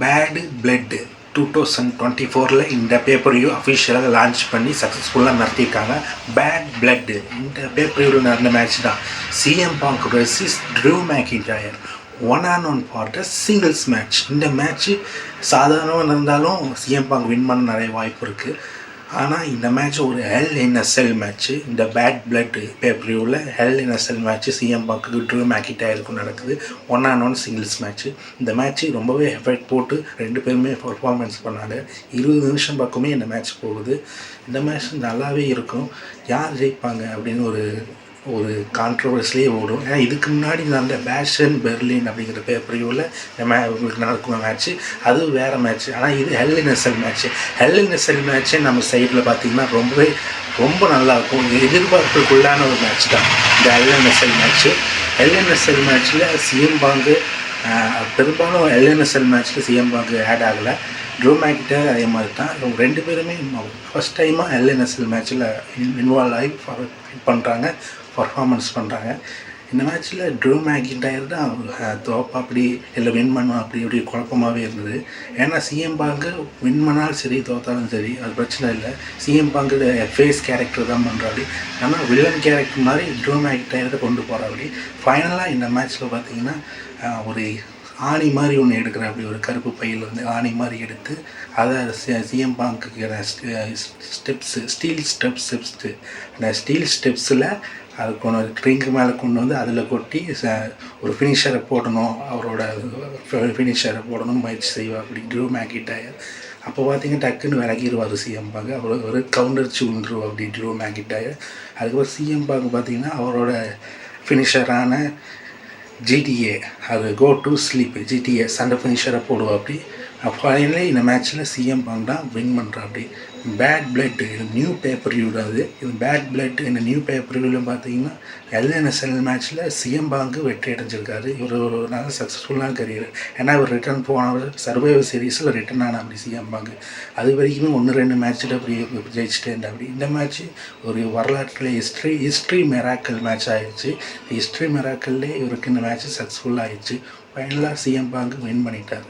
Bad blood 2024 இந்த பேப்பரையும் அஃபிஷியலாக launch பண்ணி சக்ஸஸ்ஃபுல்லாக நடத்தியிருக்காங்க. பேட் பிளட் இந்த பேப்பரையும் நடந்த மேட்ச் தான். CM bank versus true McIntyre 1-on-1 for the singles match. இந்த மேட்ச்சு சாதாரணமாக இருந்தாலும் சிஎம் பாங்க் வின் பண்ண நிறைய வாய்ப்பு இருக்குது. ஆனால் இந்த மேட்ச் ஒரு ஹெல் இன் அ செல் மேட்ச்சு. இந்த பேட் பிளட் பேப்பரியூவில் ஹெல் இன் அ செல் மேட்ச்சு சிஎம் பாங்க்கு ட்ரூ மேக்கின்டையருக்கும் நடக்குது. 1-on-1 singles match. இந்த மேட்ச்சு ரொம்பவே எஃபெக்ட் போட்டு ரெண்டு பேருமே பர்ஃபார்மன்ஸ் பண்ணாங்க. 20 நிமிஷம் பக்கமே இந்த மேட்ச் போகுது. இந்த மேட்ச் நல்லாவே இருக்கும். யார் ஜெயிப்பாங்க அப்படின்னு ஒரு கான்ட்ரவர்சிலே ஓடும். ஏன்னா இதுக்கு முன்னாடி நடந்த பேஷன் பெர்லின் அப்படிங்கிற பேப்பரியூவில் உங்களுக்கு நடக்கும் மேட்ச்சு, அது வேறு மேட்ச்சு. ஆனால் இது ஹெல் இன் எ செல் மேட்ச்சு. ஹெல் இன் எ செல் மேட்ச்சு நம்ம சைடில் பார்த்திங்கன்னா ரொம்ப நல்லாயிருக்கும். எதிர்பார்ப்புக்குள்ளான ஒரு மேட்ச் தான் இந்த ஹெல் இன் எ செல் மேட்ச்சு. ஹெல் இன் எ செல் மேட்ச்சில் சிஎம் பாங்கு பெரும்பாலும் ஹெல் இன் எ செல் மேட்ச்சில் சிஎம் பாங்கு ஆட் ஆகலை. ட்ரூ மேக்கின்டையர் அதே மாதிரி தான். இவங்க ரெண்டு பேருமே ஃபஸ்ட் டைமாக ஹெல் இன் எ செல் மேட்ச்சில் இன்வால்வ் ஆகி ஃபைட் பண்ணுறாங்க, பர்ஃபார்மன்ஸ் பண்ணுறாங்க. இந்த மேட்ச்சில் ட்ரூ மேக்கின்டையர் தான் தோப்பா அப்படி இல்லை வின் பண்ணுவோம் அப்படி குழப்பமாகவே இருந்தது. ஏன்னா சிஎம் பாங்கு வின் பண்ணாலும் சரி தோத்தாலும் சரி அது பிரச்சனை இல்லை. சிஎம் பாங்கு ஃபேஸ் கேரக்டர் தான் பண்ணுறாரு. ஆனால் வில்லன் கேரக்டர் மாதிரி ட்ரூ மேக்கின்டையரை கொண்டு போகிறாப்படி. ஃபைனலாக இந்த மேட்ச்சில் பார்த்திங்கன்னா ஒரு ஆணி மாதிரி ஒன்று எடுக்கிறேன். அப்படி ஒரு கருப்பு பையிலேருந்து ஆணி மாதிரி எடுத்து அதை சிஎம் பாங்க்கு ஸ்டெப்ஸு ஸ்டீல் ஸ்டெப்ஸு அந்த ஸ்டீல் ஸ்டெப்ஸில் அது கொண்டு ட்ரிங்க் மேலே கொண்டு வந்து அதில் கொட்டி ஒரு ஃபினிஷரை போடணும், அவரோட ஃபினிஷரை போடணும் முயற்சி செய்வார் அப்படி ட்ரூ மேக்கின்டையர். அப்போ பார்த்தீங்கன்னா டக்குன்னு விலகிடுவார் சிஎம் பாங்கு. அவர் ஒரு கவுண்டர்ச்சி விழுந்துருவோம் அப்படி ட்ரூ மேக்கின்டையர். அதுக்கப்புறம் சிஎம் பாங்கு பார்த்திங்கன்னா அவரோட ஃபினிஷரான ஜிடிஏ அது கோ டு ஸ்லீப் ஜிடிஏ சண்டை ஃபினிஷரை போடுவா அப்படி. ஃபைனலி இந்த மேட்ச்சில் சிஎம் பாங்க் தான் வின் பண்ணுறா அப்படி. பேட் பிளட் இது நியூ பேப்பர்வியூ அது. இது பேட் பிளட் இந்த நியூ பேப்பர்வியூவில் பார்த்தீங்கன்னா எல்என்எஸ்எல் மேட்ச்சில் சிஎம் பாங்கு வெற்றி அடைஞ்சிருக்காரு. இவர் ஒரு நல்ல சக்ஸஸ்ஃபுல்லான கரியர். ஏன்னா இவர் ரிட்டர்ன் போனவர் சர்வைவர் சீரீஸில் ரிட்டர்ன் ஆன அப்படி சிஎம் பாங்கு. அது வரைக்குமே 1-2 மேட்ச்சில் அப்படி ஜெயிச்சுட்டே இருந்தா அப்படி. இந்த மேட்ச்சு ஒரு வரலாற்றில் ஹிஸ்ட்ரி மெராக்கல் மேட்ச் ஆகிடுச்சு. ஹிஸ்ட்ரி மெராக்கல்லே இவருக்கு இந்த மேட்ச்சு சக்ஸஸ்ஃபுல்லாக ஆகிடுச்சு. ஃபைனலாக சிஎம் பாங்கு வின் பண்ணிட்டாரு.